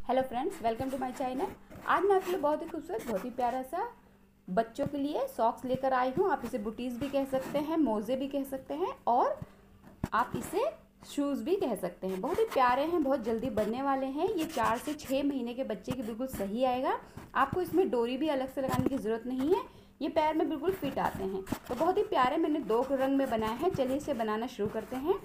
Hello friends, welcome to my channel. आज मैं आपके लिए बहुत ही खूबसूरत, बहुत ही प्यारा सा बच्चों के लिए सॉक्स लेकर आई हूँ। आप इसे बुटीज भी कह सकते हैं, मोजे भी कह सकते हैं और आप इसे शूज़ भी कह सकते हैं। बहुत ही प्यारे हैं, बहुत जल्दी बनने वाले हैं। ये 4 से 6 महीने के बच्चे की बिल्कुल सही आएगा। आपको इसमें डोरी भी अलग से लगाने की ज़रूरत नहीं है। ये पैर में बिल्कुल फिट आते हैं। तो बहुत ही प्यारे मैंने 2 रंग में बनाए हैं। चलिए इसे बनाना शुरू करते हैं।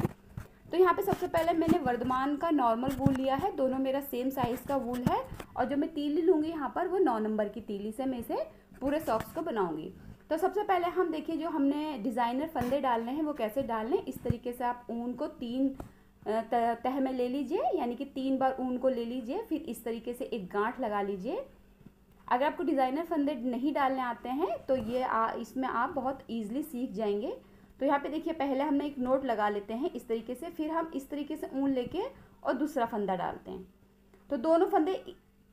तो यहाँ पे सबसे पहले मैंने वर्धमान का नॉर्मल वूल लिया है। दोनों मेरा सेम साइज़ का वूल है और जो मैं तीली लूँगी यहाँ पर वो 9 नंबर की तीली से मैं इसे पूरे सॉक्स को बनाऊँगी। तो सबसे पहले हम देखिए जो हमने डिज़ाइनर फंदे डालने हैं वो कैसे डालने। इस तरीके से आप ऊन को 3 तह में ले लीजिए, यानी कि 3 बार ऊन को ले लीजिए। फिर इस तरीके से एक गांठ लगा लीजिए। अगर आपको डिज़ाइनर फंदे नहीं डालने आते हैं तो ये इसमें आप बहुत ईजिली सीख जाएंगे। तो यहाँ पे देखिए पहले हमने एक नोट लगा लेते हैं इस तरीके से, फिर हम इस तरीके से ऊन लेके और दूसरा फंदा डालते हैं। तो दोनों फंदे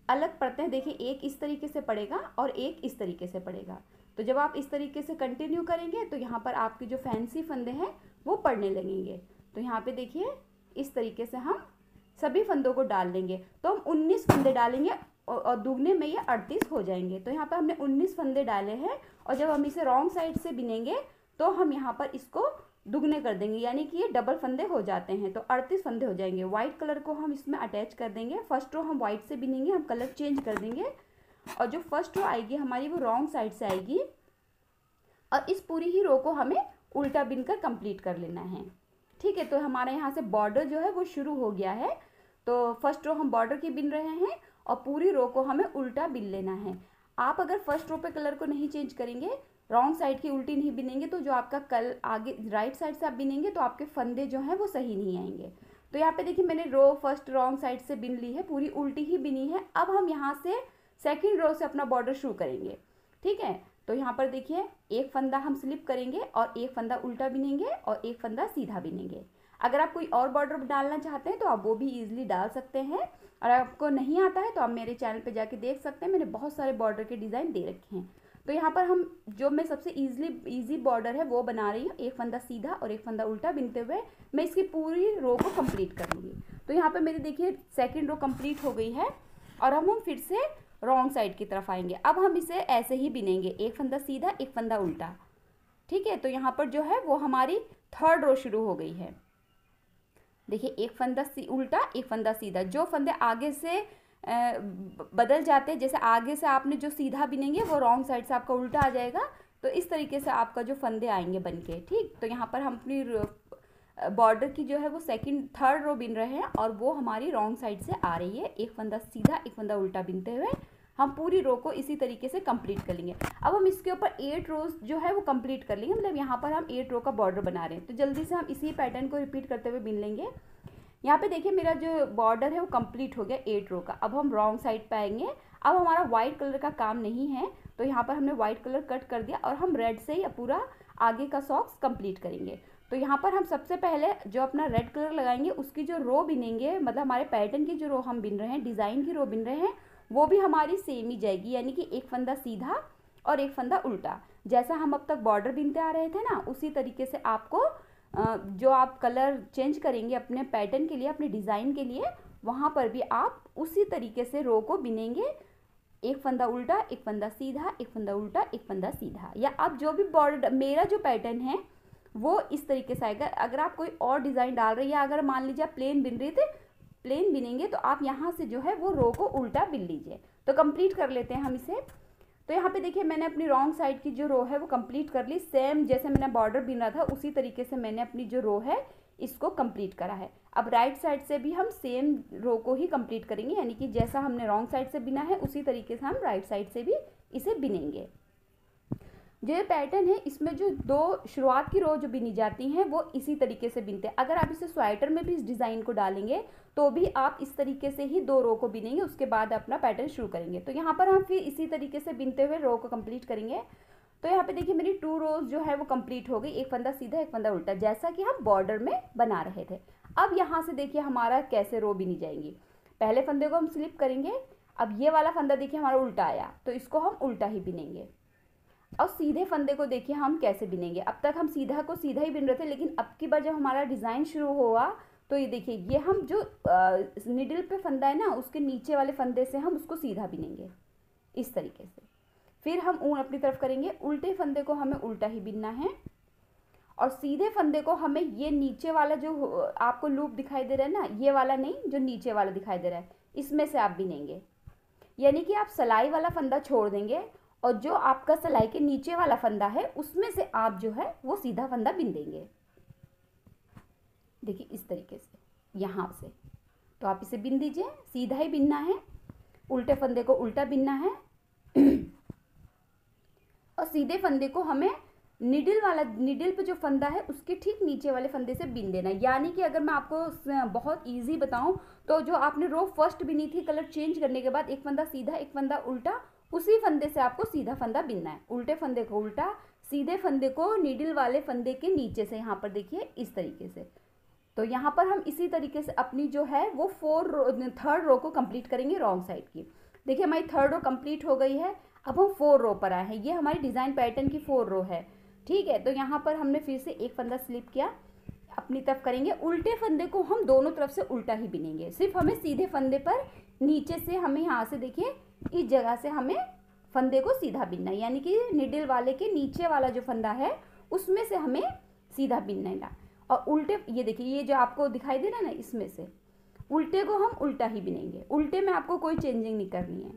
अलग पड़ते हैं। देखिए एक इस तरीके से पड़ेगा और एक इस तरीके से पड़ेगा। तो जब आप इस तरीके से कंटिन्यू करेंगे तो यहाँ पर आपके जो फैंसी फंदे हैं वो पड़ने लगेंगे। तो यहाँ पे देखिए इस तरीके से हम सभी फंदों को डाल लेंगे। तो हम 19 फंदे डालेंगे और दुगने में ये 38 हो जाएंगे। तो यहाँ पर हमने 19 फंदे डाले हैं और जब हम इसे रॉन्ग साइड से बिनेंगे तो हम यहाँ पर इसको दुगने कर देंगे, यानी कि ये डबल फंदे हो जाते हैं। तो 38 फंदे हो जाएंगे। व्हाइट कलर को हम इसमें अटैच कर देंगे। फर्स्ट रो हम व्हाइट से बिनेंगे, हम कलर चेंज कर देंगे और जो फर्स्ट रो आएगी हमारी वो रॉन्ग साइड से आएगी और इस पूरी ही रो को हमें उल्टा बिनकर कंप्लीट कर लेना है। ठीक है, तो हमारे यहाँ से बॉर्डर जो है वो शुरू हो गया है। तो फर्स्ट रो हम बॉर्डर की बिन रहे हैं और पूरी रो को हमें उल्टा बिन लेना है। आप अगर फर्स्ट रो पे कलर को नहीं चेंज करेंगे, रॉन्ग साइड की उल्टी नहीं बिनेंगे, तो जो आपका कल आगे राइट साइड से आप बिनेंगे तो आपके फंदे जो हैं वो सही नहीं आएंगे। तो यहाँ पे देखिए मैंने रो फर्स्ट रॉन्ग साइड से बिन ली है, पूरी उल्टी ही बिनी है। अब हम यहाँ से सेकेंड रो से अपना बॉर्डर शुरू करेंगे। ठीक है, तो यहाँ पर देखिए एक फंदा हम स्लिप करेंगे और एक फंदा उल्टा बिनेंगे और एक फंदा सीधा बिनेंगे। अगर आप कोई और बॉर्डर डालना चाहते हैं तो आप वो भी इजीली डाल सकते हैं। और आपको नहीं आता है तो आप मेरे चैनल पे जाके देख सकते हैं, मैंने बहुत सारे बॉर्डर के डिज़ाइन दे रखे हैं। तो यहाँ पर हम जो मैं सबसे इजी बॉर्डर है वो बना रही हूँ। एक फंदा सीधा और एक फंदा उल्टा बिनते हुए मैं इसकी पूरी रो को कंप्लीट कर लूँगी। तो यहाँ पर मेरी देखिए सेकेंड रो कंप्लीट हो गई है और अब हम फिर से रॉन्ग साइड की तरफ आएंगे। अब हम इसे ऐसे ही बिनेंगे, एक फंदा सीधा एक फंदा उल्टा। ठीक है, तो यहाँ पर जो है वो हमारी थर्ड रो शुरू हो गई है। देखिए एक फंदा उल्टा एक फंदा सीधा। जो फंदे आगे से बदल जाते हैं, जैसे आगे से आपने जो सीधा बिनेंगे वो रॉन्ग साइड से आपका उल्टा आ जाएगा। तो इस तरीके से आपका जो फंदे आएंगे बनके। ठीक, तो यहाँ पर हम अपनी बॉर्डर की जो है वो थर्ड रो बिन रहे हैं और वो हमारी रॉन्ग साइड से आ रही है। एक फंदा सीधा एक फंदा उल्टा बिनते हुए हम पूरी रो को इसी तरीके से कंप्लीट कर लेंगे। अब हम इसके ऊपर 8 रोज जो है वो कंप्लीट कर लेंगे। मतलब यहाँ पर हम 8 रो का बॉर्डर बना रहे हैं, तो जल्दी से हम इसी पैटर्न को रिपीट करते हुए बिन लेंगे। यहाँ पे देखिए मेरा जो बॉर्डर है वो कंप्लीट हो गया 8 रो का। अब हम रॉन्ग साइड पे आएंगे। अब हमारा व्हाइट कलर का काम नहीं है, तो यहाँ पर हमने व्हाइट कलर कट कर दिया और हम रेड से ही पूरा आगे का सॉक्स कंप्लीट करेंगे। तो यहाँ पर हम सबसे पहले जो अपना रेड कलर लगाएंगे उसकी जो रो बिनेंगे, मतलब हमारे पैटर्न की जो रो हम बिन रहे हैं, डिज़ाइन की रो बिन रहे हैं, वो भी हमारी सेम ही जाएगी। यानी कि एक फंदा सीधा और एक फंदा उल्टा। जैसा हम अब तक बॉर्डर बिनते आ रहे थे ना, उसी तरीके से आपको जो आप कलर चेंज करेंगे अपने पैटर्न के लिए, अपने डिज़ाइन के लिए, वहाँ पर भी आप उसी तरीके से रो को बिनेंगे। एक फंदा उल्टा एक फंदा सीधा, एक फंदा उल्टा एक फंदा सीधा। या आप जो भी बॉर्डर, मेरा जो पैटर्न है वो इस तरीके से आएगा। अगर आप कोई और डिज़ाइन डाल रही है, अगर मान लीजिए आप प्लेन बिन रहे थे, प्लेन बिनेंगे, तो आप यहाँ से जो है वो रो को उल्टा बिन लीजिए। तो कंप्लीट कर लेते हैं हम इसे। तो यहाँ पे देखिए मैंने अपनी रॉन्ग साइड की जो रो है वो कंप्लीट कर ली। सेम जैसे मैंने बॉर्डर बिना था उसी तरीके से मैंने अपनी जो रो है इसको कंप्लीट करा है। अब राइट साइड से भी हम सेम रो को ही कंप्लीट करेंगे, यानी कि जैसा हमने रॉन्ग साइड से बिना है उसी तरीके से हम राइट साइड से भी इसे बिनेंगे। जो ये पैटर्न है इसमें जो 2 शुरुआत की रो जो बिनी जाती हैं वो इसी तरीके से बिनते हैं। अगर आप इसे स्वेटर में भी इस डिज़ाइन को डालेंगे तो भी आप इस तरीके से ही 2 रो को बिनेंगे, उसके बाद अपना पैटर्न शुरू करेंगे। तो यहाँ पर हम फिर इसी तरीके से बिनते हुए रो को कंप्लीट करेंगे। तो यहाँ पे देखिए मेरी 2 रोज जो है वो कंप्लीट हो गई, एक फंदा सीधा एक फंदा उल्टा, जैसा कि हम बॉर्डर में बना रहे थे। अब यहाँ से देखिए हमारा कैसे रो बिनी जाएंगी। पहले फंदे को हम स्लिप करेंगे। अब ये वाला फंदा देखिए हमारा उल्टा आया, तो इसको हम उल्टा ही बिनेंगे। और सीधे फंदे को देखिए हम कैसे बिनेंगे। अब तक हम सीधा को सीधा ही बिन रहे थे, लेकिन अब की बार जब हमारा डिज़ाइन शुरू हुआ तो ये देखिए, ये हम जो निडल पे फंदा है ना, उसके नीचे वाले फंदे से हम उसको सीधा बिनेंगे इस तरीके से। फिर हम ऊन अपनी तरफ करेंगे, उल्टे फंदे को हमें उल्टा ही बिनना है, और सीधे फंदे को हमें ये नीचे वाला जो आपको लूप दिखाई दे रहा है ना, ये वाला नहीं, जो नीचे वाला दिखाई दे रहा है, इसमें से आप बिनेंगे। यानी कि आप सिलाई वाला फंदा छोड़ देंगे और जो आपका सिलाई के नीचे वाला फंदा है उसमें से आप जो है वो सीधा फंदा बिन देंगे। देखिए इस तरीके से यहाँ से, तो आप इसे बिन दीजिए, सीधा ही बिनना है, उल्टे फंदे को उल्टा बिनना है और सीधे फंदे को हमें निडल पे जो फंदा है उसके ठीक नीचे वाले फंदे से बिन देना है। यानी कि अगर मैं आपको बहुत इजी बताऊं तो जो आपने रो फर्स्ट बिनी थी कलर चेंज करने के बाद, एक फंदा सीधा एक फंदा उल्टा, उसी फंदे से आपको सीधा फंदा बिनना है। उल्टे फंदे को उल्टा, सीधे फंदे को निडल वाले फंदे के नीचे से, यहाँ पर देखिए इस तरीके से। तो यहाँ पर हम इसी तरीके से अपनी जो है वो थर्ड रो को कंप्लीट करेंगे रॉन्ग साइड की। देखिए हमारी थर्ड रो कंप्लीट हो गई है। अब हम 4 रो पर आए हैं, ये हमारी डिज़ाइन पैटर्न की 4 रो है, ठीक है। तो यहाँ पर हमने फिर से एक फंदा स्लिप किया, अपनी तरफ करेंगे, उल्टे फंदे को हम दोनों तरफ से उल्टा ही बिनेंगे। सिर्फ हमें सीधे फंदे पर नीचे से, हमें यहाँ से देखिए इस जगह से हमें फंदे को सीधा बिनना है, यानी कि निडल वाले के नीचे वाला जो फंदा है उसमें से हमें सीधा बिनना है। और उल्टे, ये देखिए ये जो आपको दिखाई दे रहा है ना, इसमें से उल्टे को हम उल्टा ही बिनेंगे। उल्टे में आपको कोई चेंजिंग नहीं करनी है।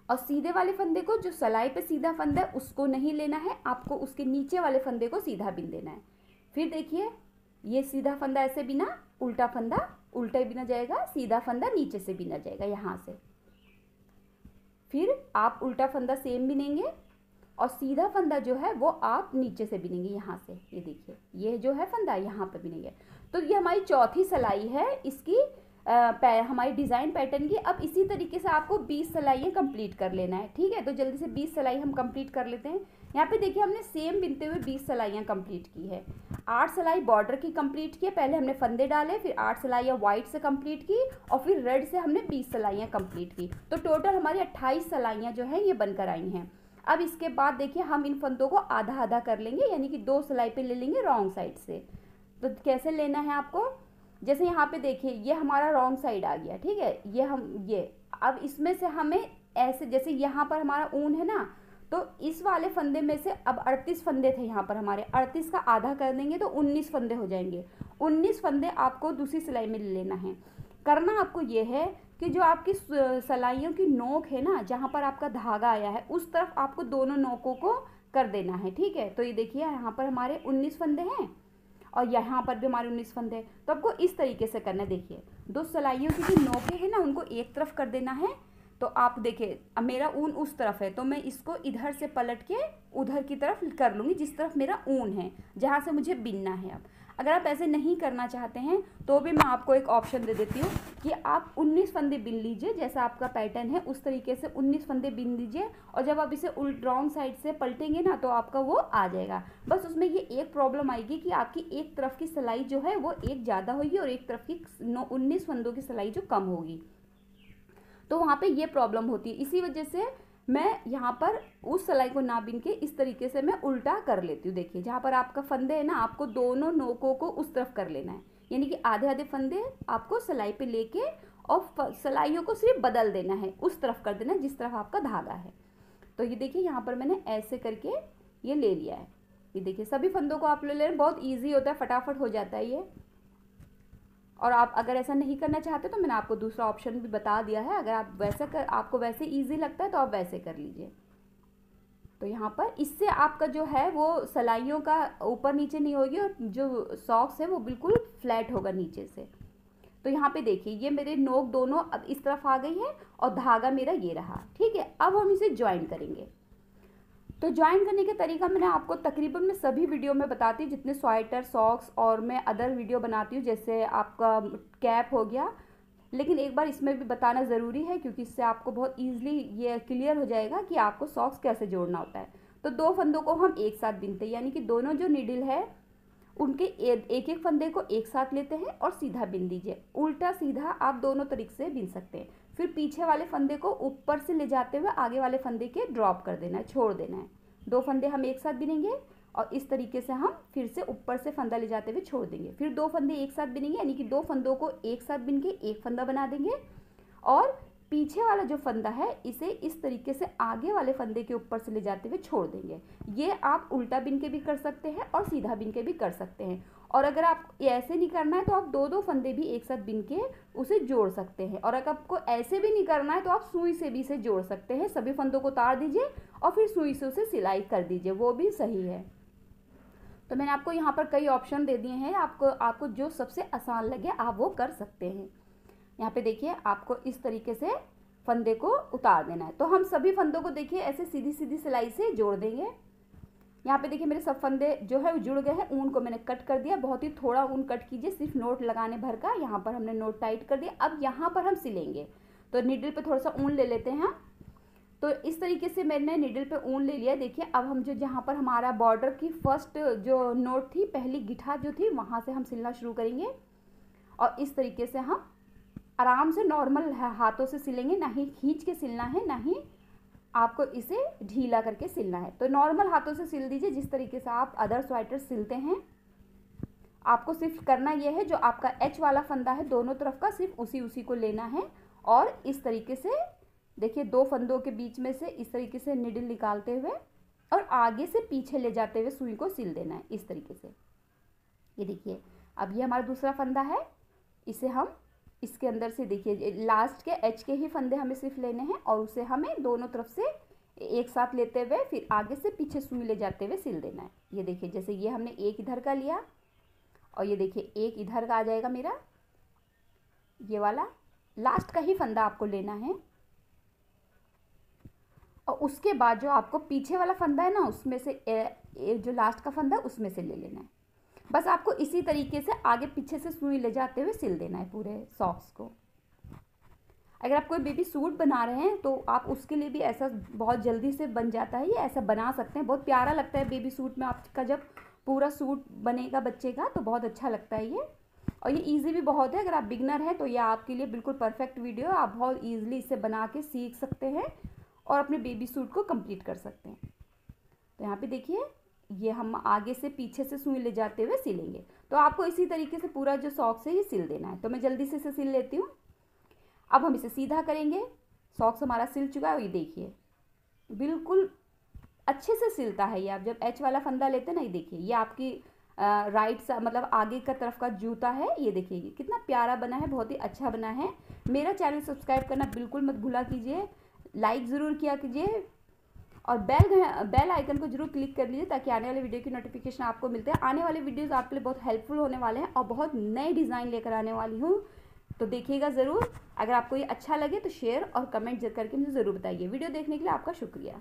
और सीधे वाले फंदे को, जो सिलाई पे सीधा फंदा है उसको नहीं लेना है, आपको उसके नीचे वाले फंदे को सीधा बिन देना है। फिर देखिए ये सीधा फंदा ऐसे बिना, उल्टा फंदा उल्टा ही बिना जाएगा, सीधा फंदा नीचे से बिना जाएगा यहाँ से। फिर आप उल्टा फंदा सेम बिनेंगे और सीधा फंदा जो है वो आप नीचे से बिनेंगे यहाँ से। ये देखिए ये जो है फंदा यहाँ पे बिनेंगे। तो ये हमारी चौथी सिलाई है इसकी हमारी डिज़ाइन पैटर्न की। अब इसी तरीके से आपको 20 सिलाइयाँ कंप्लीट कर लेना है, ठीक है। तो जल्दी से 20 सिलाई हम कंप्लीट कर लेते हैं। यहाँ पे देखिए हमने सेम बिनते हुए 20 सिलाइयाँ कंप्लीट की है। 8 सिलाई बॉर्डर की कंप्लीट की है, पहले हमने फंदे डाले, फिर 8 सिलाइयाँ वाइट से कंप्लीट की और फिर रेड से हमने 20 सिलाइयाँ कंप्लीट की। तो टोटल हमारी 28 सिलाइयाँ जो है ये बनकर आई हैं। अब इसके बाद देखिए हम इन फंदों को आधा आधा कर लेंगे, यानी कि 2 सिलाई पे ले लेंगे रॉन्ग साइड से। तो कैसे लेना है आपको, जैसे यहाँ पे देखिए ये हमारा रॉन्ग साइड आ गया, ठीक है। ये अब इसमें से हमें ऐसे, जैसे यहाँ पर हमारा ऊन है ना, तो इस वाले फंदे में से अब 38 फंदे थे यहाँ पर हमारे, 38 का आधा कर देंगे तो 19 फंदे हो जाएंगे। 19 फंदे आपको दूसरी सिलाई में ले लेना है। करना आपको ये है कि जो आपकी सिलाइयों की नोक है ना, जहाँ पर आपका धागा आया है उस तरफ आपको दोनों नोकों को कर देना है, ठीक है। तो ये देखिए यहाँ पर हमारे 19 फंदे हैं और यहाँ पर भी हमारे 19 फंदे हैं। तो आपको इस तरीके से करना है। देखिए 2 सिलाइयों की जो नोकें हैं ना उनको एक तरफ कर देना है। तो आप देखिए अब मेरा ऊन उस तरफ है तो मैं इसको इधर से पलट के उधर की तरफ कर लूँगी जिस तरफ मेरा ऊन है, जहाँ से मुझे बिनना है। अब अगर आप ऐसे नहीं करना चाहते हैं तो भी मैं आपको एक ऑप्शन दे देती हूँ कि आप 19 फंदे बिन लीजिए, जैसा आपका पैटर्न है उस तरीके से 19 फंदे बिन लीजिए और जब आप इसे रॉन्ग साइड से पलटेंगे ना तो आपका वो आ जाएगा। बस उसमें ये एक प्रॉब्लम आएगी कि आपकी एक तरफ की सिलाई जो है वो एक ज़्यादा होगी और एक तरफ की 19 फंदों की सिलाई जो कम होगी, तो वहाँ पे ये प्रॉब्लम होती है। इसी वजह से मैं यहाँ पर उस सिलाई को ना बिन के इस तरीके से मैं उल्टा कर लेती हूँ। देखिए जहाँ पर आपका फंदे है ना, आपको दोनों नोकों को उस तरफ कर लेना है, यानी कि आधे आधे फंदे आपको सिलाई पे लेके और सिलाइयों को सिर्फ बदल देना है, उस तरफ कर देना है जिस तरफ आपका धागा है। तो ये देखिए यहाँ पर मैंने ऐसे करके ये ले लिया है। ये देखिए सभी फंदों को आप ले लें, बहुत ईजी होता है, फटाफट हो जाता है ये। और आप अगर ऐसा नहीं करना चाहते तो मैंने आपको दूसरा ऑप्शन भी बता दिया है, अगर आप आपको वैसे इजी लगता है तो आप वैसे कर लीजिए। तो यहाँ पर इससे आपका जो है वो सिलाइयों का ऊपर नीचे नहीं होगी और जो सॉक्स है वो बिल्कुल फ्लैट होगा नीचे से। तो यहाँ पे देखिए ये मेरे नोक दोनों अब इस तरफ आ गई है और धागा मेरा ये रहा, ठीक है। अब हम इसे ज्वाइन करेंगे। तो ज्वाइन करने का तरीका मैंने आपको तकरीबन मैं सभी वीडियो में बताती हूँ, जितने स्वेटर सॉक्स और मैं अदर वीडियो बनाती हूँ, जैसे आपका कैप हो गया, लेकिन एक बार इसमें भी बताना ज़रूरी है क्योंकि इससे आपको बहुत ईजिली ये क्लियर हो जाएगा कि आपको सॉक्स कैसे जोड़ना होता है। तो 2 फंदों को हम एक साथ बिनते हैं, यानी कि दोनों जो नीडल है उनके एक एक फंदे को एक साथ लेते हैं और सीधा बिन दीजिए। उल्टा सीधा आप दोनों तरीके से बिन सकते हैं। फिर पीछे वाले फंदे को ऊपर से ले जाते हुए आगे वाले फंदे के ड्रॉप कर देना है, छोड़ देना है। 2 फंदे हम एक साथ बिनेंगे और इस तरीके से हम फिर से ऊपर से फंदा ले जाते हुए छोड़ देंगे। फिर 2 फंदे एक साथ बिनेंगे, यानी कि 2 फंदों को एक साथ बिन के एक फंदा बना देंगे और पीछे वाला जो फंदा है इसे इस तरीके से आगे वाले फंदे के ऊपर से ले जाते हुए छोड़ देंगे। ये आप उल्टा बिन के भी कर सकते हैं और सीधा बिन के भी कर सकते हैं। और अगर आप ऐसे नहीं करना है तो आप 2-2 फंदे भी एक साथ बिन के उसे जोड़ सकते हैं। और अगर आपको ऐसे भी नहीं करना है तो आप सुई से भी इसे जोड़ सकते हैं। सभी फंदों को उतार दीजिए और फिर सुई से उसे सिलाई कर दीजिए, वो भी सही है। तो मैंने आपको यहाँ पर कई ऑप्शन दे दिए हैं, आपको जो सबसे आसान लगे आप वो कर सकते हैं। यहाँ पे देखिए आपको इस तरीके से फंदे को उतार देना है। तो हम सभी फंदों को देखिए ऐसे सीधी सीधी सिलाई से जोड़ देंगे। यहाँ पे देखिए मेरे सब फंदे जो है जुड़ गए हैं। ऊन को मैंने कट कर दिया, बहुत ही थोड़ा ऊन कट कीजिए, सिर्फ नोट लगाने भर का। यहाँ पर हमने नोट टाइट कर दिया। अब यहाँ पर हम सिलेंगे तो निडल पे थोड़ा सा ऊन ले लेते हैं। तो इस तरीके से मैंने निडल पे ऊन ले लिया। देखिए अब हम जो जहाँ पर हमारा बॉर्डर की फर्स्ट जो नोट थी, पहली गिठा जो थी, वहाँ से हम सिलना शुरू करेंगे। और इस तरीके से हम आराम से नॉर्मल हाथों से सिलेंगे, ना ही खींच के सिलना है, ना ही आपको इसे ढीला करके सिलना है। तो नॉर्मल हाथों से सिल दीजिए जिस तरीके से आप अदर स्वेटर सिलते हैं। आपको सिर्फ करना यह है जो आपका एच वाला फंदा है दोनों तरफ का, सिर्फ उसी को लेना है। और इस तरीके से देखिए 2 फंदों के बीच में से इस तरीके से निडल निकालते हुए और आगे से पीछे ले जाते हुए सुई को सिल देना है इस तरीके से। ये देखिए अब ये हमारा दूसरा फंदा है, इसे हम इसके अंदर से देखिए लास्ट के एच के ही फंदे हमें सिर्फ लेने हैं और उसे हमें दोनों तरफ से एक साथ लेते हुए फिर आगे से पीछे सुई ले जाते हुए सिल देना है। ये देखिए जैसे ये हमने एक इधर का लिया और ये देखिए एक इधर का आ जाएगा मेरा, ये वाला लास्ट का ही फंदा आपको लेना है। और उसके बाद जो आपको पीछे वाला फंदा है ना, उसमें से जो लास्ट का फंदा है उसमें से ले लेना है। बस आपको इसी तरीके से आगे पीछे से सुई ले जाते हुए सिल देना है पूरे सॉक्स को। अगर आप कोई बेबी सूट बना रहे हैं तो आप उसके लिए भी ऐसा बहुत जल्दी से बन जाता है, ये ऐसा बना सकते हैं। बहुत प्यारा लगता है बेबी सूट में आपका जब पूरा सूट बनेगा बच्चे का, तो बहुत अच्छा लगता है ये। और ये ईजी भी बहुत है। अगर आप बिगनर हैं तो ये आपके लिए बिल्कुल परफेक्ट वीडियो है। आप बहुत ईजिली इसे बना के सीख सकते हैं और अपने बेबी सूट को कंप्लीट कर सकते हैं। तो यहाँ पे देखिए ये हम आगे से पीछे से सुई ले जाते हुए सिलेंगे। तो आपको इसी तरीके से पूरा जो सॉक्स है ये सिल देना है। तो मैं जल्दी से इसे सिल लेती हूँ। अब हम इसे सीधा करेंगे। सॉक्स हमारा सिल चुका है और ये देखिए बिल्कुल अच्छे से सिलता है ये। आप जब एच वाला फंदा लेते हैं ना, ये देखिए ये आपकी राइट सा मतलब आगे का तरफ का जूता है। ये देखिए ये कितना प्यारा बना है, बहुत ही अच्छा बना है। मेरा चैनल सब्सक्राइब करना बिल्कुल मत भूला कीजिए, लाइक ज़रूर किया कीजिए और बेल आइकन को जरूर क्लिक कर लीजिए ताकि आने वाले वीडियो की नोटिफिकेशन आपको मिलते हैं। आने वाले वीडियोस आपके लिए बहुत हेल्पफुल होने वाले हैं और बहुत नए डिज़ाइन लेकर आने वाली हूँ, तो देखिएगा ज़रूर। अगर आपको ये अच्छा लगे तो शेयर और कमेंट करके मुझे ज़रूर बताइए। वीडियो देखने के लिए आपका शुक्रिया।